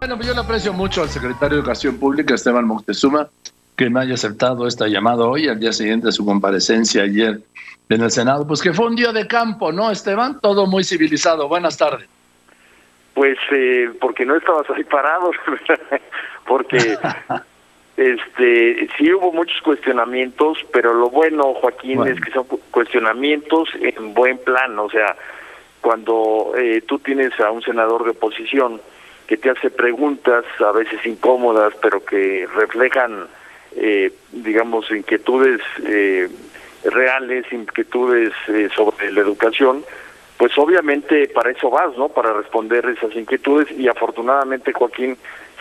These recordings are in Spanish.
Bueno, pues yo le aprecio mucho al secretario de Educación Pública, Esteban Moctezuma, que me haya aceptado esta llamada hoy, al día siguiente de su comparecencia ayer en el Senado. Pues que fue un día de campo, ¿no, Esteban? Todo muy civilizado. Buenas tardes. Pues porque no estabas ahí parado, porque sí hubo muchos cuestionamientos, pero lo bueno, Joaquín, es que son cuestionamientos en buen plan. O sea, cuando tú tienes a un senador de oposición que te hace preguntas a veces incómodas, pero que reflejan, digamos, inquietudes reales, inquietudes sobre la educación, pues obviamente para eso vas, ¿no? Para responder esas inquietudes, y afortunadamente, Joaquín,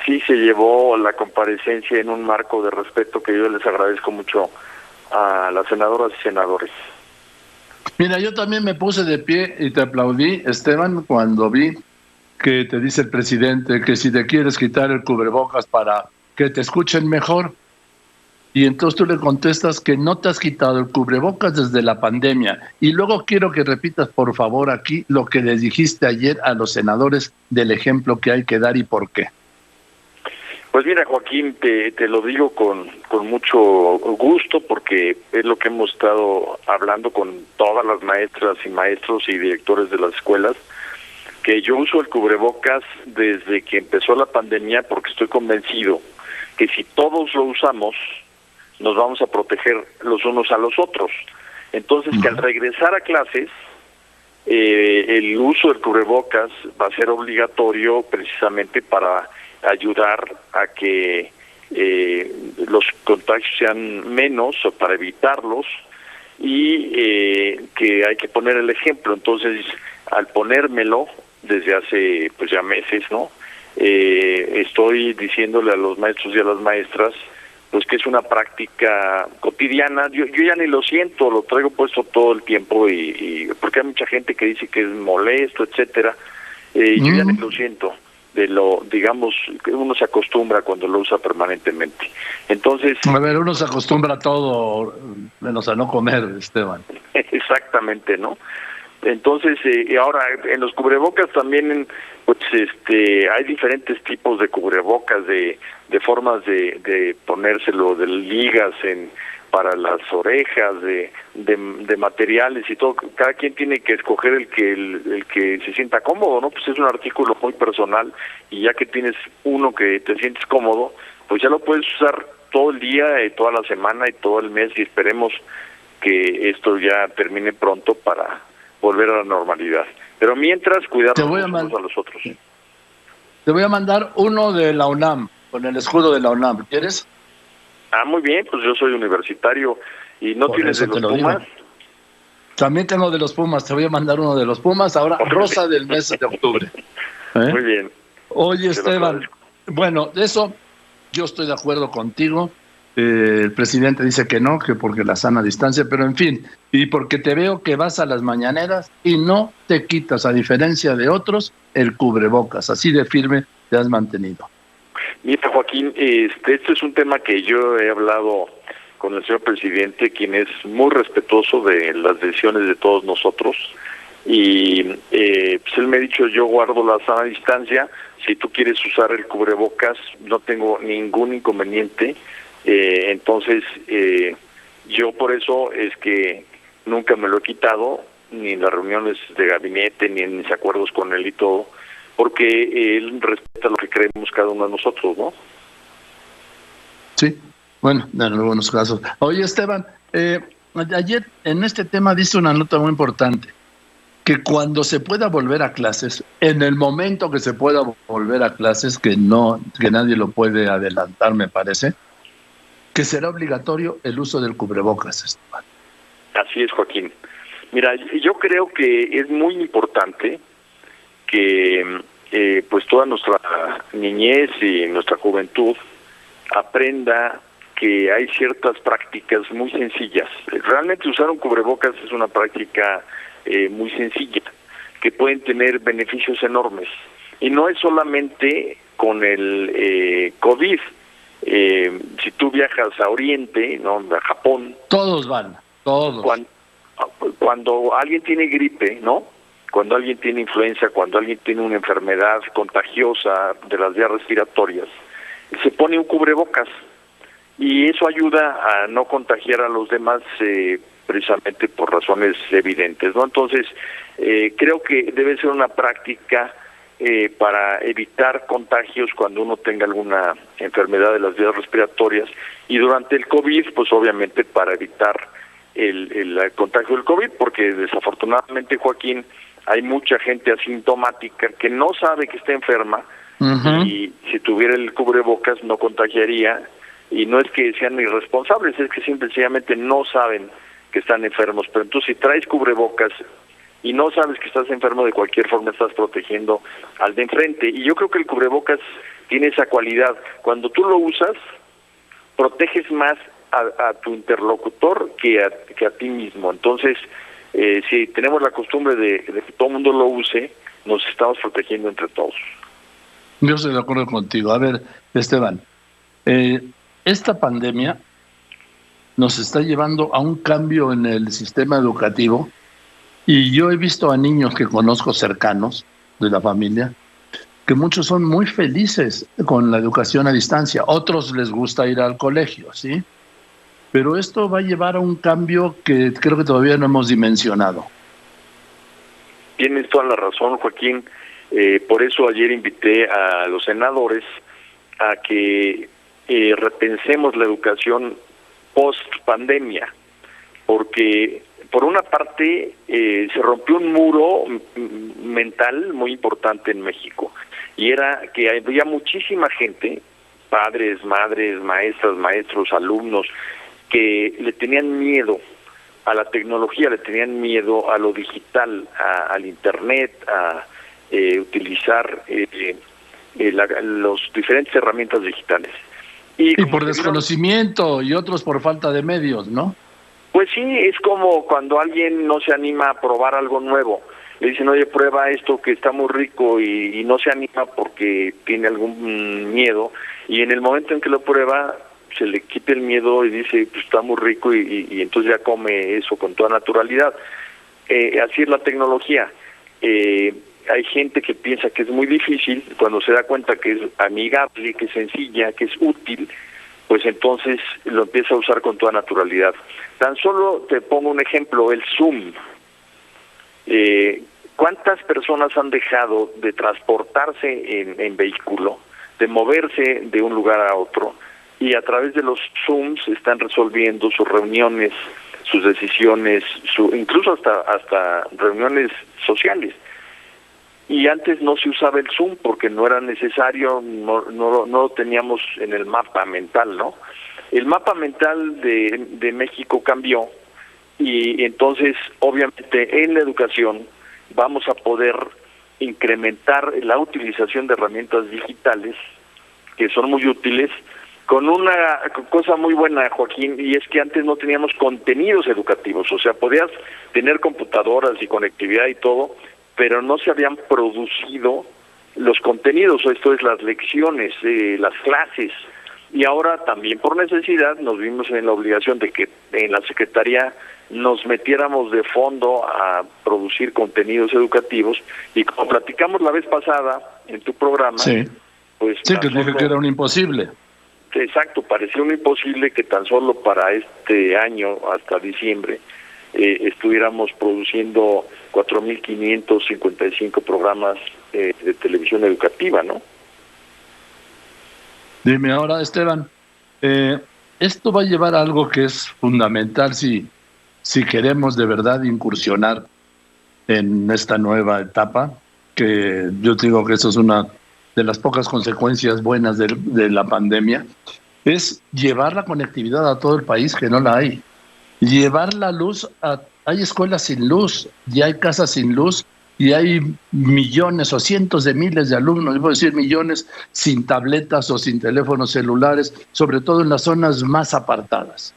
sí se llevó la comparecencia en un marco de respeto que yo les agradezco mucho a las senadoras y senadores. Mira, yo también me puse de pie y te aplaudí, Esteban, cuando vi que te dice el presidente que si te quieres quitar el cubrebocas para que te escuchen mejor, y entonces tú le contestas que no te has quitado el cubrebocas desde la pandemia. Y luego quiero que repitas, por favor, aquí lo que les dijiste ayer a los senadores del ejemplo que hay que dar y por qué. Pues mira, Joaquín, te lo digo con mucho gusto, porque es lo que hemos estado hablando con todas las maestras y maestros y directores de las escuelas, que yo uso el cubrebocas desde que empezó la pandemia, porque estoy convencido que si todos lo usamos, nos vamos a proteger los unos a los otros. Entonces, que al regresar a clases, el uso del cubrebocas va a ser obligatorio precisamente para ayudar a que los contagios sean menos, o para evitarlos, y que hay que poner el ejemplo. Entonces, al ponérmelo desde hace pues ya meses, ¿no? Estoy diciéndole a los maestros y a las maestras pues que es una práctica cotidiana. Yo ya ni lo siento, lo traigo puesto todo el tiempo, y porque hay mucha gente que dice que es molesto, etcétera. Yo ya ni lo siento, digamos, que uno se acostumbra cuando lo usa permanentemente. Entonces, a ver, uno se acostumbra a todo, menos a no comer, Esteban. Exactamente, ¿no? Entonces, ahora en los cubrebocas también, pues hay diferentes tipos de cubrebocas, de formas de ponérselo, de ligas para las orejas, de materiales y todo. Cada quien tiene que escoger el que se sienta cómodo, ¿no? Pues es un artículo muy personal, y ya que tienes uno que te sientes cómodo, pues ya lo puedes usar todo el día, toda la semana y todo el mes, y esperemos que esto ya termine pronto para volver a la normalidad. Pero mientras, cuidarnos unos a los otros. Te voy a mandar uno de la UNAM, con el escudo de la UNAM. ¿Quieres? Ah, muy bien, pues yo soy universitario. ¿Y no tienes de los Pumas? Digo. También tengo de los Pumas, te voy a mandar uno de los Pumas, ahora rosa del mes de octubre. Muy bien. Oye, Esteban, bueno, de eso yo estoy de acuerdo contigo. El presidente dice que no, que porque la sana distancia, pero en fin, y porque te veo que vas a las mañaneras y no te quitas, a diferencia de otros, el cubrebocas. Así de firme te has mantenido. Mira, Joaquín, este es un tema que yo he hablado con el señor presidente, quien es muy respetuoso de las decisiones de todos nosotros, y pues él me ha dicho: yo guardo la sana distancia, si tú quieres usar el cubrebocas no tengo ningún inconveniente. Entonces yo por eso es que nunca me lo he quitado, ni en las reuniones de gabinete, ni en mis acuerdos con él y todo, porque él respeta lo que creemos cada uno de nosotros, ¿no? Sí, bueno, en algunos casos. Oye, Esteban, ayer en este tema diste una nota muy importante, que cuando se pueda volver a clases, en el momento que se pueda volver a clases, que nadie lo puede adelantar, me parece, que será obligatorio el uso del cubrebocas, Esteban. Así es, Joaquín. Mira, yo creo que es muy importante que pues toda nuestra niñez y nuestra juventud aprenda que hay ciertas prácticas muy sencillas. Realmente usar un cubrebocas es una práctica muy sencilla, que pueden tener beneficios enormes. Y no es solamente con el COVID. Si tú viajas a Oriente, ¿no?, a Japón, todos van, todos. Cuando alguien tiene gripe, ¿no?, cuando alguien tiene influenza, cuando alguien tiene una enfermedad contagiosa de las vías respiratorias, se pone un cubrebocas y eso ayuda a no contagiar a los demás precisamente por razones evidentes, ¿no? Entonces, creo que debe ser una práctica para evitar contagios cuando uno tenga alguna enfermedad de las vías respiratorias, y durante el COVID, pues obviamente para evitar el contagio del COVID, porque desafortunadamente, Joaquín, hay mucha gente asintomática que no sabe que está enferma, y si tuviera el cubrebocas no contagiaría, y no es que sean irresponsables, es que sencillamente no saben que están enfermos. Pero entonces, si traes cubrebocas y no sabes que estás enfermo, de cualquier forma estás protegiendo al de enfrente. Y yo creo que el cubrebocas tiene esa cualidad. Cuando tú lo usas, proteges más a tu interlocutor que a ti mismo. Entonces, si tenemos la costumbre de que todo el mundo lo use, nos estamos protegiendo entre todos. Yo estoy de acuerdo contigo. A ver, Esteban, esta pandemia nos está llevando a un cambio en el sistema educativo, y yo he visto a niños que conozco cercanos de la familia que muchos son muy felices con la educación a distancia, otros les gusta ir al colegio, ¿sí? Pero esto va a llevar a un cambio que creo que todavía no hemos dimensionado. Tienes toda la razón, Joaquín. Por eso ayer invité a los senadores a que repensemos la educación post-pandemia, porque por una parte se rompió un muro mental muy importante en México, y era que había muchísima gente, padres, madres, maestras, maestros, alumnos, que le tenían miedo a la tecnología, le tenían miedo a lo digital, al internet, a utilizar las diferentes herramientas digitales. Y por desconocimiento, y otros por falta de medios, ¿no? Pues sí, es como cuando alguien no se anima a probar algo nuevo. Le dicen, oye, prueba esto que está muy rico, y no se anima porque tiene algún miedo, y en el momento en que lo prueba se le quita el miedo y dice, pues está muy rico, y entonces ya come eso con toda naturalidad. Así es la tecnología. Hay gente que piensa que es muy difícil, cuando se da cuenta que es amigable, que es sencilla, que es útil, pues entonces lo empieza a usar con toda naturalidad. Tan solo te pongo un ejemplo, el Zoom. ¿Cuántas personas han dejado de transportarse en vehículo, de moverse de un lugar a otro, y a través de los Zooms están resolviendo sus reuniones, sus decisiones, incluso hasta reuniones sociales? Y antes no se usaba el Zoom porque no era necesario, no lo teníamos en el mapa mental, ¿no? El mapa mental de México cambió, y entonces obviamente en la educación vamos a poder incrementar la utilización de herramientas digitales que son muy útiles, con una cosa muy buena, Joaquín, y es que antes no teníamos contenidos educativos. O sea, podías tener computadoras y conectividad y todo, pero no se habían producido los contenidos, esto es las lecciones, las clases. Y ahora también por necesidad nos vimos en la obligación de que en la Secretaría nos metiéramos de fondo a producir contenidos educativos, y como platicamos la vez pasada en tu programa, sí, pues sí, que dije que era un imposible. Exacto, parecía un imposible que tan solo para este año, hasta diciembre, estuviéramos produciendo 4.555 programas de televisión educativa, ¿no? Dime ahora, Esteban, esto va a llevar a algo que es fundamental si queremos de verdad incursionar en esta nueva etapa, que yo digo que eso es una de las pocas consecuencias buenas de la pandemia, es llevar la conectividad a todo el país, que no la hay. Llevar la luz hay escuelas sin luz, y hay casas sin luz, y hay millones o cientos de miles de alumnos, yo puedo decir millones, sin tabletas o sin teléfonos celulares, sobre todo en las zonas más apartadas.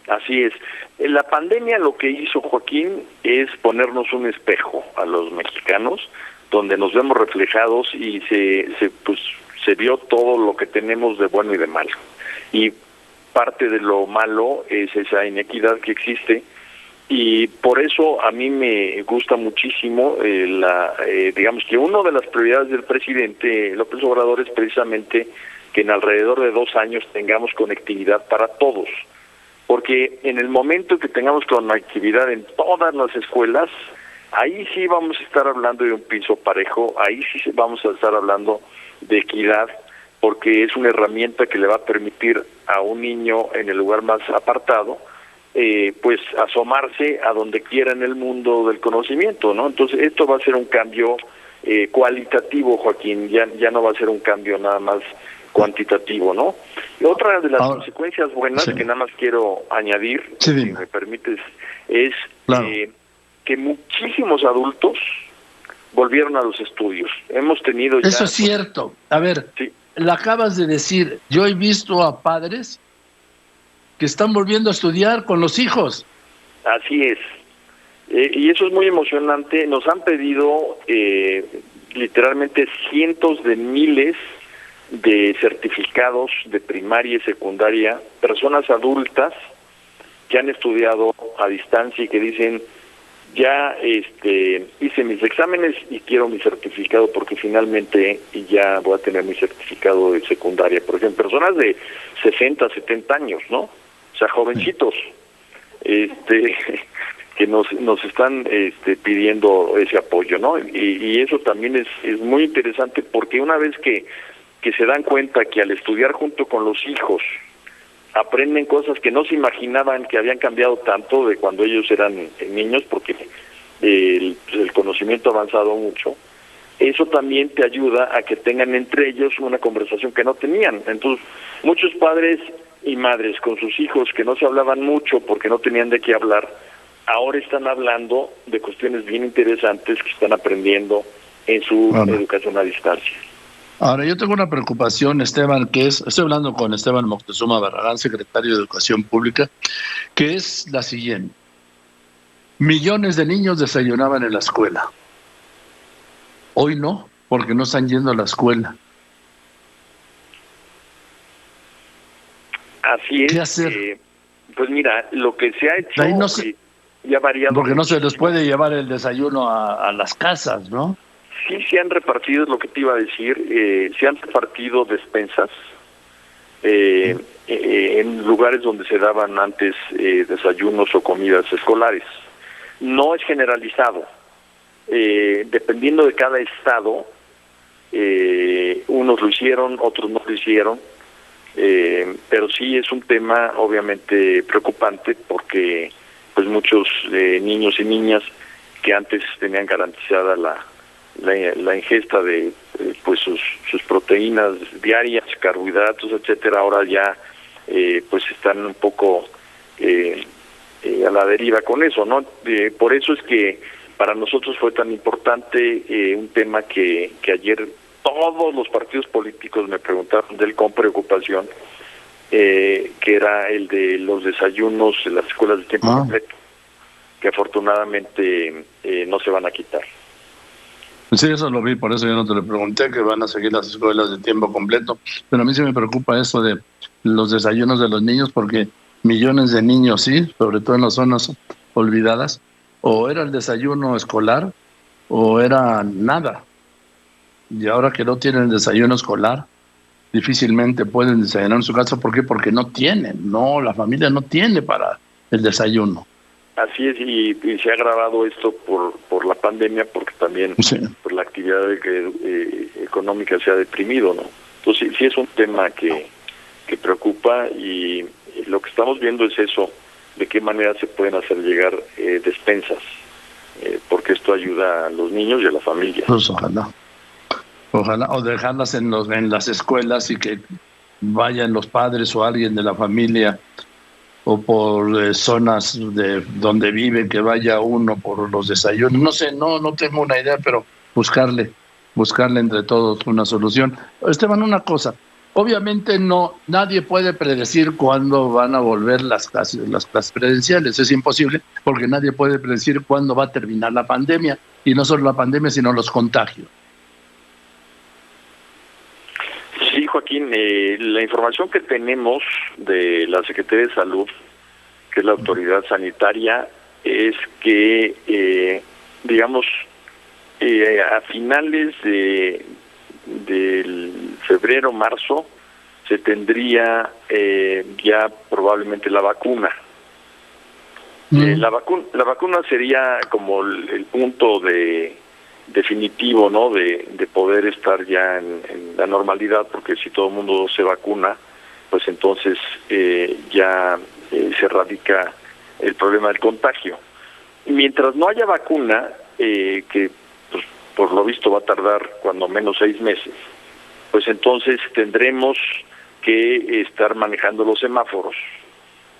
Así es. La pandemia lo que hizo, Joaquín, es ponernos un espejo a los mexicanos, donde nos vemos reflejados, y se vio todo lo que tenemos de bueno y de malo. Y parte de lo malo es esa inequidad que existe, Y por eso a mí me gusta muchísimo digamos que una de las prioridades del presidente López Obrador es precisamente que en alrededor de 2 años tengamos conectividad para todos, porque en el momento que tengamos conectividad en todas las escuelas, ahí sí vamos a estar hablando de un piso parejo, ahí sí vamos a estar hablando de equidad, porque es una herramienta que le va a permitir a un niño en el lugar más apartado pues asomarse a donde quiera en el mundo del conocimiento, ¿no? Entonces esto va a ser un cambio cualitativo, Joaquín, ya no va a ser un cambio nada más cuantitativo, ¿no? Y otra de las consecuencias buenas que nada más quiero añadir, si me permites, es que muchísimos adultos volvieron a los estudios. Hemos tenido ya... Eso es cierto. A ver, lo acabas de decir. Yo he visto a padres que están volviendo a estudiar con los hijos. Así es. Y eso es muy emocionante. Nos han pedido literalmente cientos de miles de certificados de primaria y secundaria, personas adultas que han estudiado a distancia y que dicen, ya hice mis exámenes y quiero mi certificado porque finalmente ya voy a tener mi certificado de secundaria. Por ejemplo, personas de 60, 70 años, ¿no? O sea, jovencitos, que nos están pidiendo ese apoyo, ¿no? Y eso también es muy interesante porque una vez que se dan cuenta que al estudiar junto con los hijos aprenden cosas que no se imaginaban que habían cambiado tanto de cuando ellos eran niños, porque el conocimiento ha avanzado mucho, eso también te ayuda a que tengan entre ellos una conversación que no tenían. Entonces, muchos padres y madres con sus hijos que no se hablaban mucho porque no tenían de qué hablar, ahora están hablando de cuestiones bien interesantes que están aprendiendo en su educación a distancia. Ahora, yo tengo una preocupación, Esteban, estoy hablando con Esteban Moctezuma Barragán, secretario de Educación Pública, que es la siguiente. Millones de niños desayunaban en la escuela. Hoy no, porque no están yendo a la escuela. Así es. ¿Qué hacer? Pues mira, lo que se ha hecho ahí no ya ha variado. Porque no se les puede llevar el desayuno a las casas, ¿no? Sí, se han repartido, es lo que te iba a decir, se han repartido despensas en lugares donde se daban antes desayunos o comidas escolares. No es generalizado. Dependiendo de cada estado, unos lo hicieron, otros no lo hicieron, pero sí es un tema obviamente preocupante porque pues muchos niños y niñas que antes tenían garantizada la ingesta de pues sus proteínas diarias, carbohidratos, etcétera, ahora ya pues están un poco a la deriva con eso, ¿no? Por eso es que para nosotros fue tan importante un tema que ayer todos los partidos políticos me preguntaron de él con preocupación, que era el de los desayunos en las escuelas de tiempo completo, que afortunadamente no se van a quitar. Sí, eso lo vi, por eso yo no te lo pregunté, que van a seguir las escuelas de tiempo completo, pero a mí sí me preocupa eso de los desayunos de los niños, porque millones de niños, sí, sobre todo en las zonas olvidadas, o era el desayuno escolar o era nada. Y ahora que no tienen desayuno escolar, difícilmente pueden desayunar en su casa. ¿Por qué? Porque no tienen, la familia no tiene para el desayuno. Así es, y se ha agravado esto por la pandemia, porque también por la actividad económica se ha deprimido, ¿no? Entonces sí es un tema que preocupa, y lo que estamos viendo es eso, de qué manera se pueden hacer llegar despensas, porque esto ayuda a los niños y a la familia. Pues ojalá, o dejarlas en las escuelas y que vayan los padres o alguien de la familia, o por zonas de donde viven, que vaya uno por los desayunos. No sé, no tengo una idea, pero buscarle entre todos una solución. Esteban, una cosa, obviamente nadie puede predecir cuándo van a volver las clases presenciales, es imposible, porque nadie puede predecir cuándo va a terminar la pandemia, y no solo la pandemia, sino los contagios. Sí, Joaquín, la información que tenemos de la Secretaría de Salud, que es la autoridad sanitaria, es que, digamos, a finales del febrero, marzo, se tendría ya probablemente la vacuna. La vacuna sería como el punto definitivo, ¿no? De poder estar ya en la normalidad, porque si todo el mundo se vacuna, pues entonces ya se erradica el problema del contagio. Mientras no haya vacuna, que pues, por lo visto va a tardar cuando menos 6 meses, pues entonces tendremos que estar manejando los semáforos.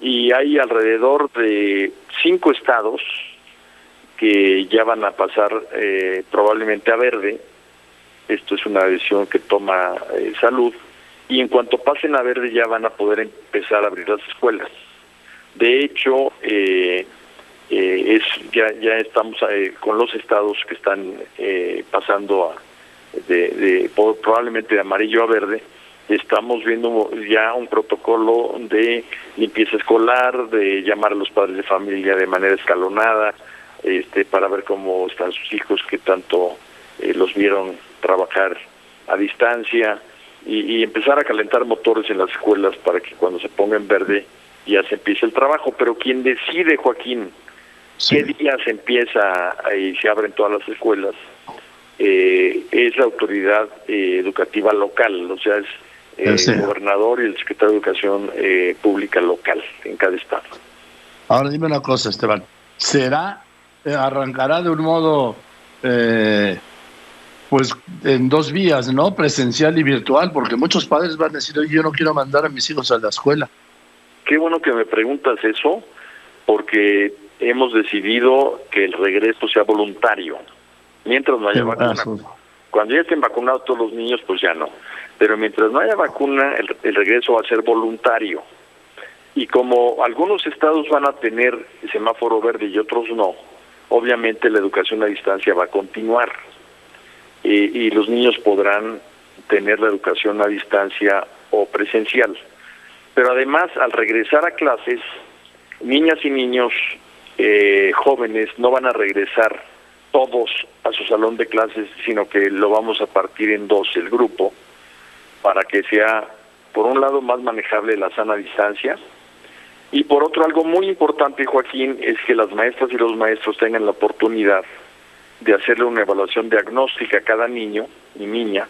Y hay alrededor de 5 estados que ya van a pasar probablemente a verde. Esto es una decisión que toma salud, y en cuanto pasen a verde ya van a poder empezar a abrir las escuelas. De hecho, ya estamos con los estados que están pasando probablemente de amarillo a verde. Estamos viendo ya un protocolo de limpieza escolar, de llamar a los padres de familia de manera escalonada, para ver cómo están sus hijos, que tanto los vieron trabajar a distancia, y empezar a calentar motores en las escuelas para que cuando se ponga en verde ya se empiece el trabajo. Pero quien decide, Joaquín, qué día se empieza y se abren todas las escuelas, es la autoridad educativa local, o sea, es el gobernador y el secretario de Educación Pública local en cada estado. Ahora dime una cosa, Esteban, arrancará de un modo pues en 2 vías, ¿no? Presencial y virtual, porque muchos padres van a decir, oye, yo no quiero mandar a mis hijos a la escuela. Qué bueno que me preguntas eso, porque hemos decidido que el regreso sea voluntario, mientras no haya vacuna. Cuando ya estén vacunados todos los niños, pues ya no. Pero mientras no haya vacuna, el regreso va a ser voluntario. Y como algunos estados van a tener semáforo verde y otros no, obviamente la educación a distancia va a continuar. Y los niños podrán tener la educación a distancia o presencial. Pero además, al regresar a clases, niñas y niños jóvenes no van a regresar todos a su salón de clases, sino que lo vamos a partir en 2 el grupo, para que sea, por un lado, más manejable la sana distancia, y por otro, algo muy importante, Joaquín, es que las maestras y los maestros tengan la oportunidad de hacerle una evaluación diagnóstica a cada niño y niña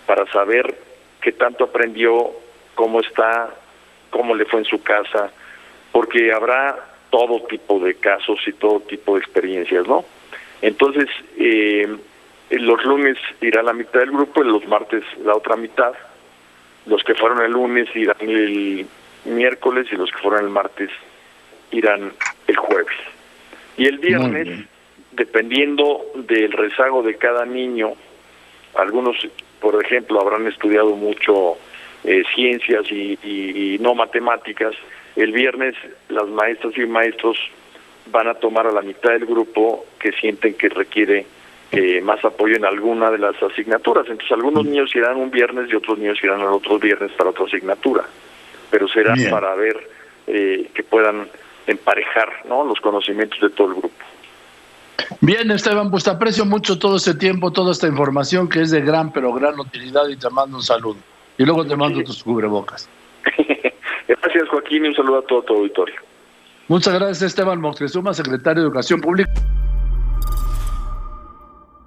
para saber qué tanto aprendió, cómo está, cómo le fue en su casa, porque habrá todo tipo de casos y todo tipo de experiencias, ¿no? Entonces, los lunes irá la mitad del grupo y los martes la otra mitad. Los que fueron el lunes irán el miércoles y los que fueron el martes irán el jueves. Y el viernes, dependiendo del rezago de cada niño, algunos, por ejemplo, habrán estudiado mucho ciencias y no matemáticas. El viernes las maestras y maestros van a tomar a la mitad del grupo que sienten que requiere más apoyo en alguna de las asignaturas. Entonces algunos niños irán un viernes y otros niños irán al otro viernes para otra asignatura, pero será para ver que puedan emparejar, ¿no?, los conocimientos de todo el grupo. Bien, Esteban, pues te aprecio mucho todo este tiempo, toda esta información que es de gran, pero gran utilidad, y te mando un saludo. Y luego te mando tus cubrebocas. Gracias, Joaquín, y un saludo a todo tu auditorio. Muchas gracias, Esteban Moctezuma, secretario de Educación Pública.